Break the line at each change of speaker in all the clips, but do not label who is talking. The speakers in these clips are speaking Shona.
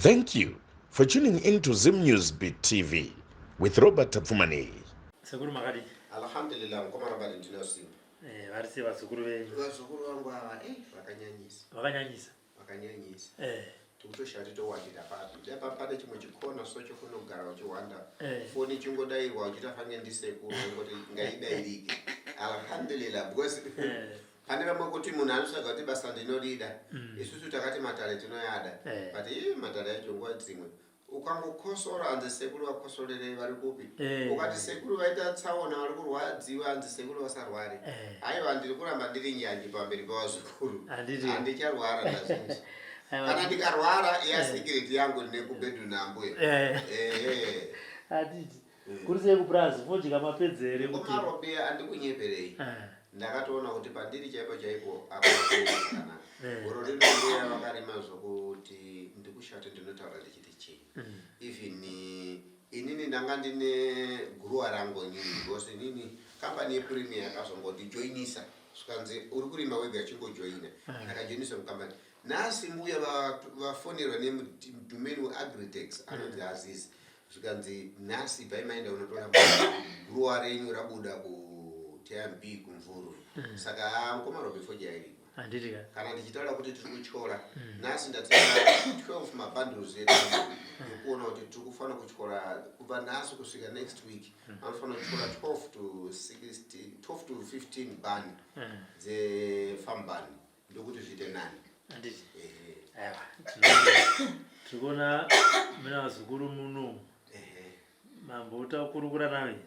Thank you for tuning in to Zim News Beat TV with Robert Tafumani.
Sekuru makadi.
Alhamdulillah ngoma rabali ndinosimba.
Varisi vasukuru venyu.
Vasukuru vangu ava vakanyanyisa.
Vakanyanyisa.
Vakanyanyisa. Tukutoshati towandira papi. Ndapa pade chimwe chikona socho kunogara uchiwanda. Foni chingodairwa uchitafange ndisekuru ngoti ngaidairike. Alhamdulillah because pane vamwe kuti munhu anosvaga kuti basa ndinorida. Isusu takati matare tinoyada. But matare yacho nguva dzimwe ukangokosora anze sekuru vakosorere vari kupi ukati sekuru vaita tsaona vari kurwadziwa anze sekuru vasarware aiwa ndiri kuramba ndiri nyanyi pamberi pavazukuru handicharwara ndazhinji kana ndikarwara security yangu nekubhedhu nambuya
handiti kuri sei kupurazi fodya mapedzere
kumarobe andikunyeperei ndakatoona kuti pandiri chaipo chaipo akaana goro rinongoya vakarima zvokuti ndikushate ndinotaura ndichiti chii even inini ndanga ndine guruwa rangu inini because inini kambani yepremier yakazongotijoinisa svikanzi uri kurima wega chingojoina akajoinisa mukambani nhasi mbuya vafonerwa nemudhumeni weagritex anonzi azizi svikanzi nhasi bhaimaenda unotora guruwa renyu rabuda kuTMB kumvuru saka ngomarobe foja iriko kana ndichitaura kuti tiri kutyora nhasi ndatenga 12 mabundles edu yokuona kuti tiri kufanira kutyora kubva nhasi kusvika next week anofanira kutyora 12 to 15 bani dzefarm bani ndokuti zviite nani
tiri kuona muna vazukuru muno mambotakurukura nave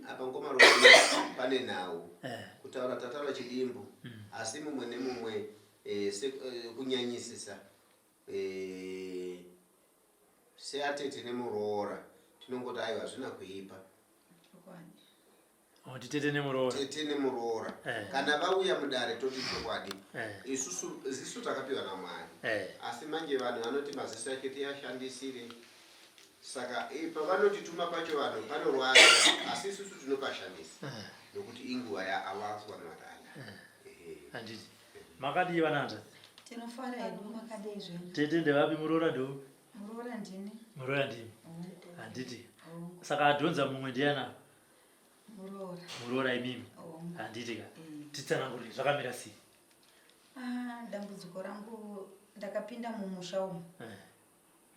apa ngomarobe pane nhau kutaura tataura chidimbu asi mumwe nemumwe kunyanyisisa seatete nemuroora tinongoti aiwa hazvina kuipa
titete
nemuroora kana vauya mudare toti chokwadi zisu takapiwa naMwari asi manje vanhu vanoti maziso yake tiyashandisire saka pavanotituma pacho vanhu panorwadza asi isusu tinopashandisa nokuti inguva yaAllah subhanahu wa ta'ala.
Handiti makadi vananza
tinofara hedu makadi izvo
tete ndevapi muroora ndo
muroora ndini
handiti saka adhonza mumwe ndiana muroora imimi handiti ka titsananguri zvakamira sei
dambudziko rangu ndakapinda mumusha umu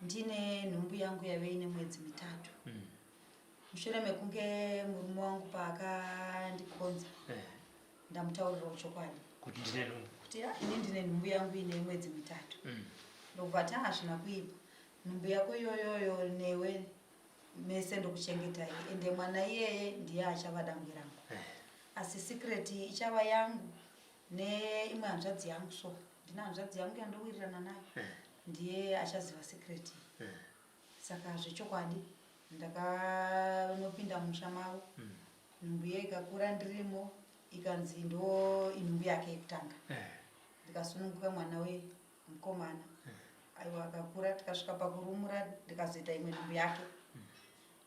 ndine nhumbu yangu yave ine mwedzi 3 mushure mekunge murume wangu paakandikonza ndamutaurira chokwadi
kuti ndine nhumbu
kuti ini ndine nhumbu yangu ine mwedzi 3 ndokubati hazvina kuipa nhumbu yako iyoyoyo newe mese ndokuchengetai ende mwana iyeye ndiye achava dangwe rangu asi secreti ichava yangu neimwe hanzvadzi yangu so ndine hanzvadzi yangu yandowirirana nayo ndiye achaziva secreti saka zvechokwadi ndakanopinda musha mavo nhumbu ye ikakura ndirimo ikanzi ndo inhumbu yake yekutanga ndikasununguka mwana we mukomana aiwa akakura tikasvika pakurumura ndikazoita imwe nhumbu yake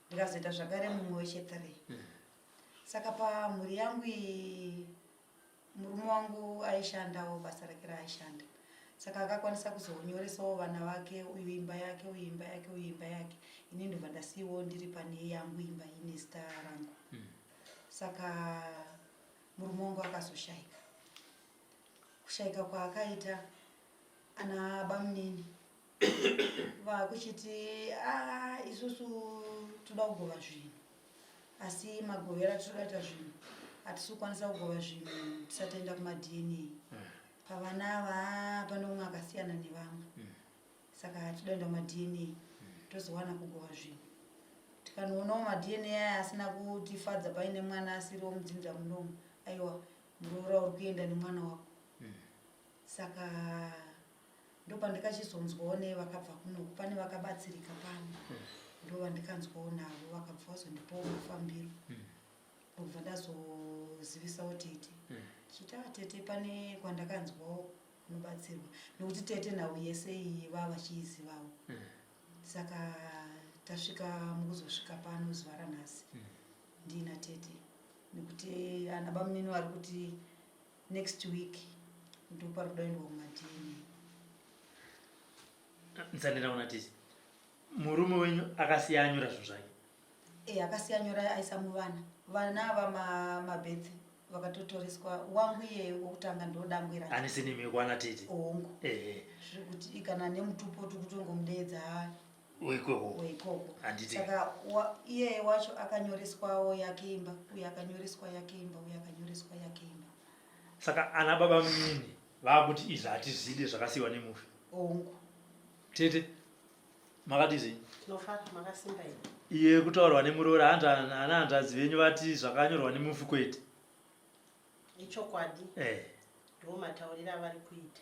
ndikazoita zvakare mumwe weche3 saka pamhuri yangu murume wangu aishandawo basa rake raaishanda saka akakwanisa kuzonyoresawo vana vake uyu imba yake uyu imba yake uyu imba yake ini ndobva ndasiyiwo ndiri pane yangu imba ine zita rangu saka murume wangu akazoshayika kushayika kwaakaita ana bamunini vakuchiti isusu toda kugova zvinhu asi magovera todaita zvinhu hatisi kukwanisa kugova zvinhu tisatoenda kumaDNA pavana ava pane umwe akasiyana nevamwe saka todaenda kumaDNA tozowana kugova zvinhu tikanoonawo maDNA aya asina kutifadza paine mwana asiriwo mudzinza munomu aiwa muroora uri kuenda nemwana wako saka ndopandikachizonzwawo nevakabva kunoku pane vakabatsirika pano ndovandikanzwawo navo vakabva vazondipawo mufambiro ndobva ndazozivisawo tete chita tete pane kwandakanzwawo kunobatsirwa nokuti tete nhau yese iyi vava vachiizivawo saka tasvika mukuzosvika pano zuva ranhasi ndina tete nekuti ana bamunini vari kuti next week ndoparikudaendwa kumaDNA
Nsanena tisi. Murume wenyu akasiya anyora zvinhu zvake.
Akasiya anyora aisa muvana. Vana vamabhetsi vakatotoreswa wangu iye wokutanga ndodambwira.
Anisi nemi kwana titi.
Ongo. Zvikuti kana nemutupo tukutongomudeedza weikoko. Saka iye wacho akanyoreswawo yake imba, uye akanyoreswa yake imba, uye akanyoreswa yake imba.
Saka ana baba munini vakuti izvi hatizvidi zvakasiyiwa nemufi.
Ongo.
Tete makati zvii?
Tinofara makasimba ino.
Iye kutaurwa nemuroora ana hanzvadzi venyu vati zvakanyorwa nemufi kwete.
Ichokwadi. Ndiwo matauriro avari kuita.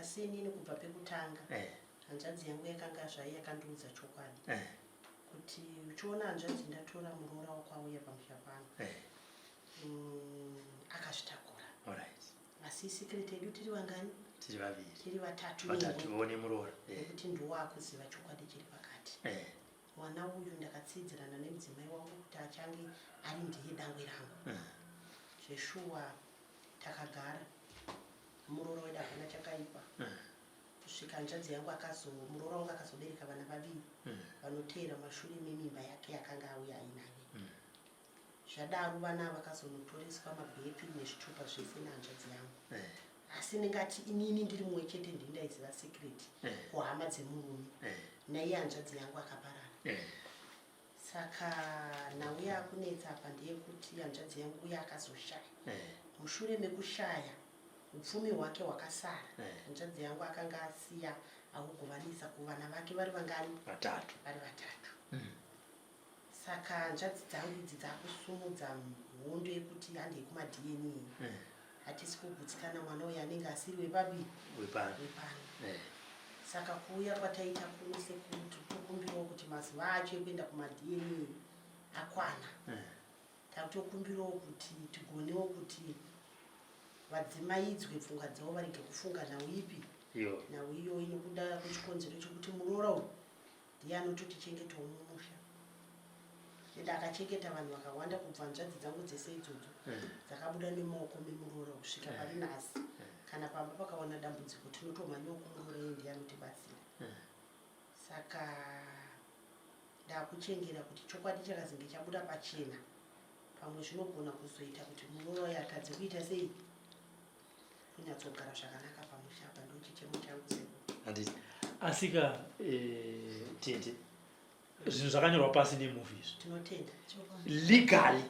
Asi inini kubva pekutanga. Hanzvadzi yangu yakanga zvai yakandiudza chokwadi. Kuti uchiona hanzvadzi ndatora muroora wakauya pamusha pano. Akazvitakura. Asi secret yedu tiri vangani?
Tiri vaviri.
Tiri vatatu.
Vatatu vone muroora.
Nekuti ndiwo akuziva chokwadi chiri pakati. Mwana uyu ndakatsidzirana nemudzimai wangu kuti achange ari ndiye dangwe rangu. Zveshuwa takagara. Muroora wedu hapana chakaipa. Kusvika hanzvadzi yangu muroora wangu akazobereka vana vaviri. Vanoteera mashure memimba yake yakanga auya ainaye. Zvadaro vana vakazonotoreswa mabhepi nezvitupa zvese nehanzvadzi yangu. Asi ndingati inini ndiri mumwe chete ndindaiziva secret kuhama dzemurume. Naiye hanzvadzi yangu akaparara. Saka nauya akunetsa apa ndeyekuti hanzvadzi yangu uye akazoshaya. Mushure mekushaya upfumi hwake hwakasara. Hanzvadzi yangu akanga asiya akugovanisa kuvana vake vari vangani?
Vatatu.
Vari vatatu. Saka hanzvadzi dzangu idzi dzakusumudza hondo yekuti handei kuma-DNA. Hatisi kugutsikana mwana uyu anenge asiri wepabiri?
Wepano.
Saka kuuya kwataita kuno sekuti tokumbirawo kuti mazuva acho ekuenda kuma-DNA akwana. Takutokumbirawo kuti tigonewo kuti vadzimaidzwe pfungwa dzavo varege kufunga nhau ipi. Nhau iyo inokuda kuchikonzero chokuti muroora uyu ndiye anototichengetawo mumusha. Enda akachengeta vanhu vakawanda kubva hanzvadzi dzangu dzese idzodzo dzakabuda nemaoko memuroora kusvika pari nhasi. Kana pamba pakawana dambudziko tinotomanyawo kumuroora iye ndiye anotibatsira. Saka ndakuchengera kuti chokwadi chakazinge chabuda pachena pamwe zvinogona kuzoita kuti muroora yatadze kuita sei kunyatsogara zvakanaka pamusha apa ndochichemo changu seko.
Asika tete zvinhu zvakanyorwa pasi nemufi izvi.
Tinotenda.
Legally.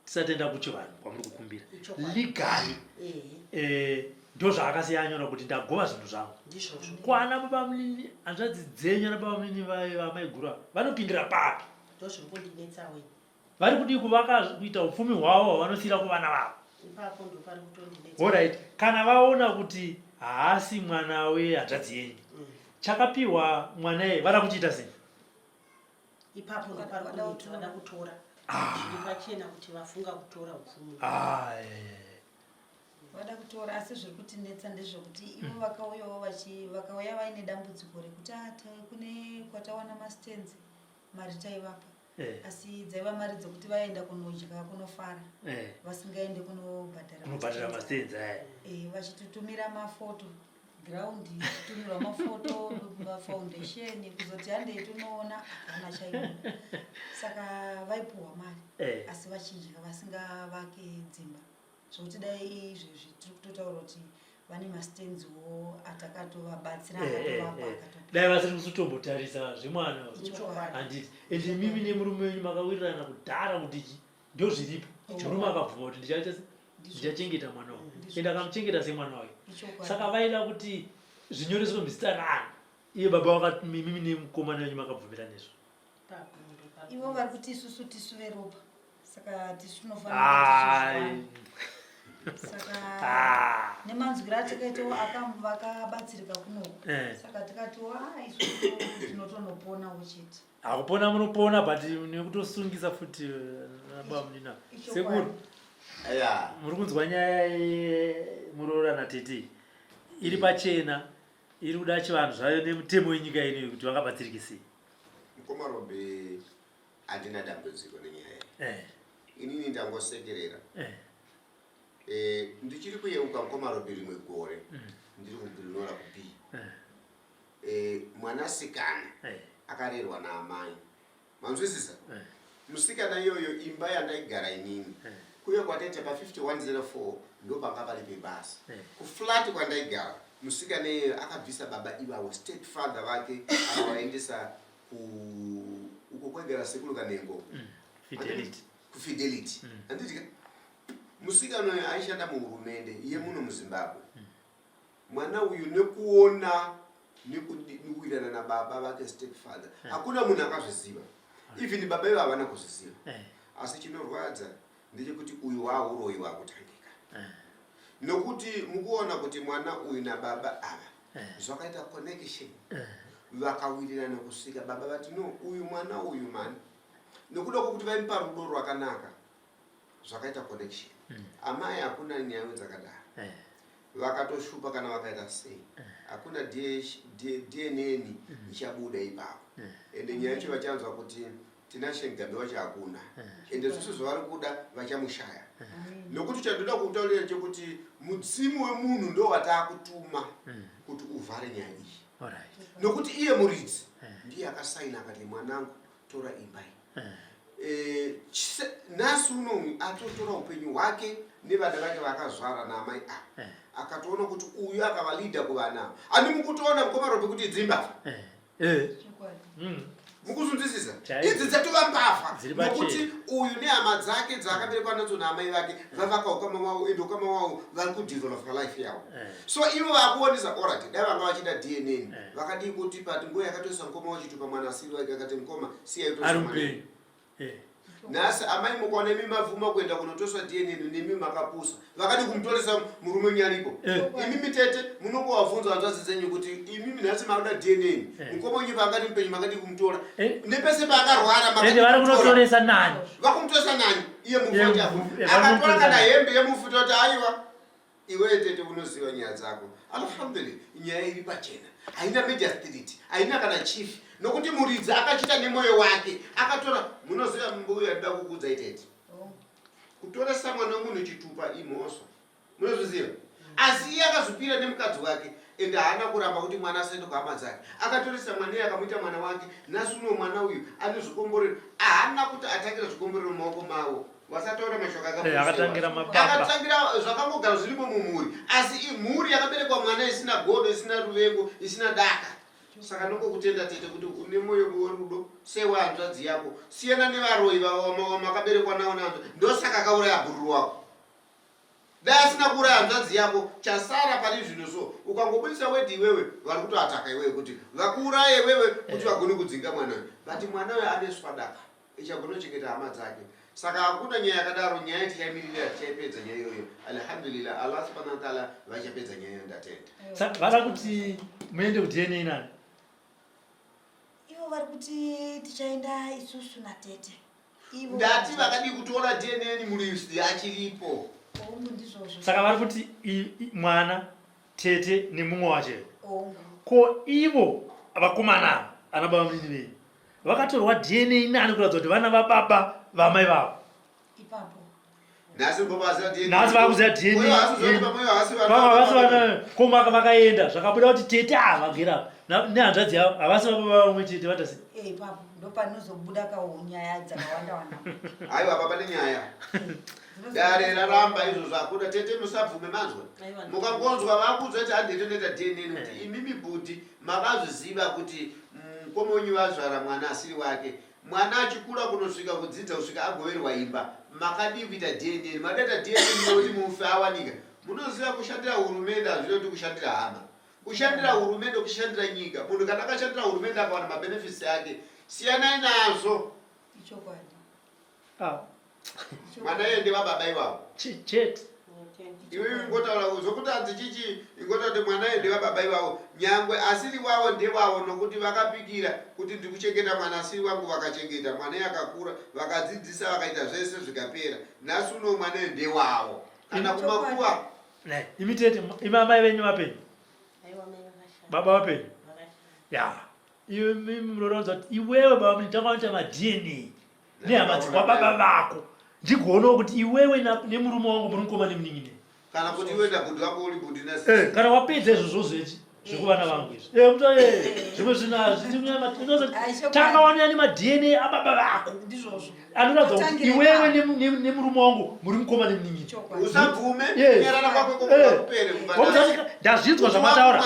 Tisatenda kuchivanhu kwamuri kukumbira. Legally. Ndo zvaakasiya anyora kuti ndagova zvinhu zvangu. Kwana baba munini hanzvadzi dzenyu ana baba munini vamaigura vanopindira papi?
Ndozvirikundinetsawe.
Vari kudi kuvaka kuita upfumi hwavo hwavanosiyira kuvana vavo.
Ipapo ndo pari kutondinetsa.
Alright. Kana vaona kuti haasi mwana wehanzvadzi yenyu. Chakapiwa mwana iye vada kuchiita sei?
Ipapo ndo pari kuneti vada kutora. Ndipachena kuti vafunga kutora upfumi.
Vada kutora asi zviri kutinetsa ndezvokuti ivo vakauya vaine dambudziko rekuti kune kwatawana masitenzi mari taivapa. Asi dzaiva mari dzekuti vaenda kunodya kunofara. Vasingaende kunobhadhara
masitenzi.
Vachitutumira mafoto ground, tumirwa mafoto mafoundation kuzoti handei tunoona hana chaiona. Saka vaipuhwa mari asi vachinjika vasingavake dzimba. Zvokuti dai izvezvi tiri kutotaura kuti vane masitenziwo atakatovabatsira akatovapa.
Dai vasiri kuzotombotarisa zvemwana handiti. Ende mimi nemurume wenyu makawirirana kudhara kuti ndo zviripo. Murume akabvuma kuti ndichachengeta mwana wangu. Ende akamuchengeta semwana wake. Saka vaida kuti zvinyoreswe muzita rani. Iye baba wakati mimi nemukomana wenyu makabvumira nezvo.
Ivo vari kuti isusu tisu veropa. Saka tisu tinofanira saka nemanzwiro atakaitawo vakabatsirika kunoko. Saka tikatiwo isusu tinotonopona chete.
Hakupona munopona but nekutosungisa futi baba munina. Sekuru. Muri kunzwa nyaya yemuroora natete iri pachena iri kuda chivanhu zvayo nemutemo wenyika ino kuti vangabatsirike sei?
Mukomarombe handina dambudziko nenyaya. Inini ndangosekerera. Ndichiri kuyeuka mukomarombe rimwe gore ndiri kugrinora ku B. Mwanasikana akarerwa naamai. Manzwisisa? Musikana iyoyo imba yandaigara inini. Kuyo kwataita pa 5104 ndo panga pali pebasa. Ku flat kwandaigara musikana iyoyo akabvisa baba iwawo step father vake akawaendesa uko kwegera sekulu Kanengo.
Fidelity.
Ku Fidelity. Anditi musikana uyu aishanda muhurumende iye muno muZimbabwe. Mwana uyu nekuona nikuirana na baba vake step father hakuna munhu akazviziva, even baba ivo havana kuzviziva. Asi chinorwadza ndechekuti uyu wauroyiwa kutangika, nokuti mukuona kuti mwana uyu nababa ava zvakaita connection, vakawirirana kusvika baba vati no uyu mwana uyu mani, nokuda kwokuti vaipa rudo rwakanaka zvakaita connection. Amai hakuna nyaya dzakadaro, vakatoshupa kana vakaita sei, hakuna DNA ichabuda ipapo. Ende nyaya yacho vachanzwa kuti tina Shengabe wacho hakuna, ende zvose zvavari kuda vachamushaya. Nokuti chandoda kutaurira chekuti mudzimu wemunhu ndo watakutuma kuti uvhare nyaya iyi, nokuti iye muridzi ndiye akasaina akati mwanangu tora imba iyi. Nhasi uno atotora upenyu hwake nevana vake vakazvara naamai ava, akatoona kuti uyu akavalidha kuvana. Ani mukutoona mukomarope kuti dzimba mukuzunzwisisa idzi dzatova mbavha, nokuti uyu nehama dzake dzaakaberekwa nadzo naamai vake vavaka ukama wavo, ende ukama wavo vari kudevelopa life yavo. So ivo vakuonesa orati dai vanga vachida DNA vakadii kuti pati nguva yakatoisa mukoma wachitupa mwana asiri wake akati mukoma siyaitosa. Nhasi amai mukaona imi mavhuma kuenda kunotoswa DNA nemi makapusa vakadi kumutoresa murume nyaripo. Imi tete munongowabvunza hanzvadzi dzenyu kuti imi nhasi makuda DNA, mukoma wenyu paakati mupenyu makadi kumutora, nepese paakarwara
vari kunotoresa nani,
vakumutoresa nani iye mufoti akatora kana hembe yemufuta kuti aiwa iwe tete unoziva nyaya dzako. Alhamdulillah nyaya iri pachena, haina magistrate, haina kana chief, nokuti muridzi akachita nemoyo wake akatora. Munoziva mbuya ndida kukudza itete kutoresa mwana wemunhu chitupa imhosva, munozviziva. Asi iye akazvipira nemukadzi wake ende haana kuramba kuti mwana asaende kuhama dzake, akatoresa mwana iye akamuita mwana wake. Nhasi uno mwana uyu ane zvikomborero, haana kuti atangira zvikomborero mumaoko mavo. Wasataura mashoko akatangira zvakangogara zvirimo mumhuri, asi mhuri yakaberekwa mwana isina godo, isina ruvengo, isina daka. Saka nongokutenda tete kuti une moyo werudo sewanzvadzi yako, siyana nevaroyi vamakaberekwa navo nanzvo. Ndosaka akauraya bhururu wako. Dai asina kuuraya hanzvadzi yako, chasara pari zvino so ukangobudisa wedhi iwewe vari kutoataka iwewe kuti vakuuraye iwewe kuti vagone kudzinga mwana. But mwana uyo aneswa daka ichagonochengeta hama dzake. Saka hakuna nyaya yakadaro, nyaya tichamirira tichaipedza nyaya iyoyo. Alhamdulillah, Allah subhanahu wa ta'ala vachapedza nyaya iyo, ndatenda.
Saka vara kuti muende kuDNA nani?
Ivo vari kuti tichaenda isusu natete.
Ndati vakadi kutora DNA murisi achiripo.
Saka vari kuti mwana tete nemumwe wacho. Ko ivo vakomana ana baba mudini vakatorwa DNA nani kuratidza kuti vana vababa vamai vavo
ipapo.
Nhasi ngobaziva DNA.
Nhasi vakuziva DNA. Koma vakaenda zvakabuda kuti tete vagera nehanzvadzi yavo havasi vababa vamwe chete vatasi.
Ipapo ndo panozobuda nyaya dzakawanda wanda.
Aiwa baba nenyaya. Dare raramba izvozvo akuda tete musabvume manzwa. Mukangonzwa vakudza kuti handiti ndoita DNA kuti imimi bhudhi makazviziva kuti mukoma wenyu vazvara mwana asiri wake. Mwana achikura kunosvika kudzidza kusvika agoverwa imba, makadi kuita DNA, madaita DNA kuti mufe awanika. Munoziva kushandira hurumende hazvino kuti kushandira hama. Kushandira hurumende kushandira nyika. Munhu kana akashandira hurumende akawana mabenefits yake, siyanai nazvo. Mwana iye ndevababa ivavo.
Chete.
Iwe ingotaura zvokuti hadzi chichi ingota kuti mwana iye ndevababa ivavo. Nyangwe asiri wavo ndevavo nokuti vakapikira kuti ndikuchengeta mwana asiri wangu vakachengeta. Mwana iye akakura vakadzidzisa vakaita zvese zvikapera. Nhasi uno mwana iye ndewavo. Kana kumakuva.
Imi tete imamai venyu vapenyu. Baba vapenyu. Ya. Iwe munoronza kuti iwewe baba munitakaita maDNA. Nehama dzakababa vako. Ndigoona kuti iwewe nemurume wangu muri mukoma nemunin'ine.
kana kuti iwe ndabhundi wako uri bhundi
kana wapedza izvo zvozechi zvekuvana vangu izvi zvimwe zvinazitanga wanoya nemadna ababa vako anoratidza kuti iwewe nemurume wangu muri mukoma nemunin'ini
usabvume nyarara kwako kokupere
ndazvinzwa zvamataura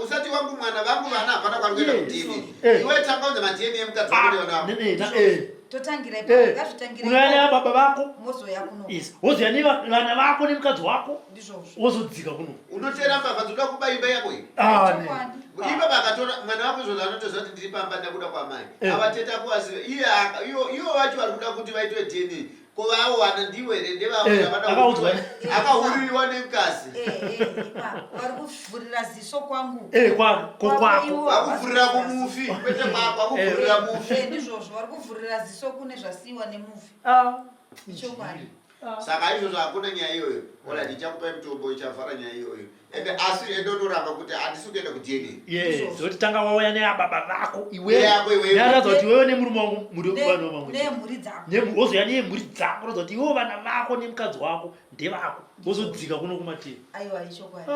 usati wangu mwana vangu vana hapana kwari kuenda kudna iwe tanga unze madna emukadzi
totangira
unoya neababa vako
mozoya kuno
wozoya nevana vako nemukadzi wako wozodzika kuno
unotera mbavha dzoda kubaimba yako iyi ipa vakatora mwana wako izvozvo anotoziva kuti ndiri pamba ndakuda kwamai avateta kuwasiva ivo vacho vari kuda kuti vaitwe dna kovawana ndiwe here ndevakauririwa nemukasi
vari kuvhurira ziso kwangu
vakuvhurira kumufi kwete kwako vakuvhurira mufi
ndizvozvo vari kuvhurira ziso kune zvasiyiwa nemufi ichokwadi
saka izvozvo hakuna nyaya iyoyo ola ndichakupai mutombo ichavhara nyaya iyoyo ende asi endonoramba kuti handisi kuenda kudna
zoti tanga wauya neababa vako iwenearatidza kuti iwewe nemurume wangu muri vanhu
nemhuri dzako
wozoya nemhuri dzako ratidza kuti iwewo vana vako nemukadzi wako ndevako wozodzika kuno kumativi
aiwa ichokwadi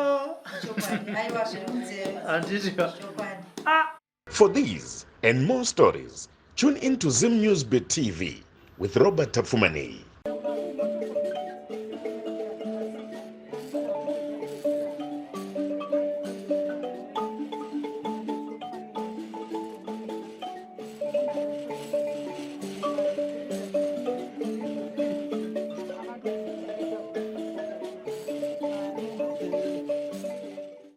aiwa
handiti
For these and more stories, tune in to Zim News Bit TV with Robert Tafumani.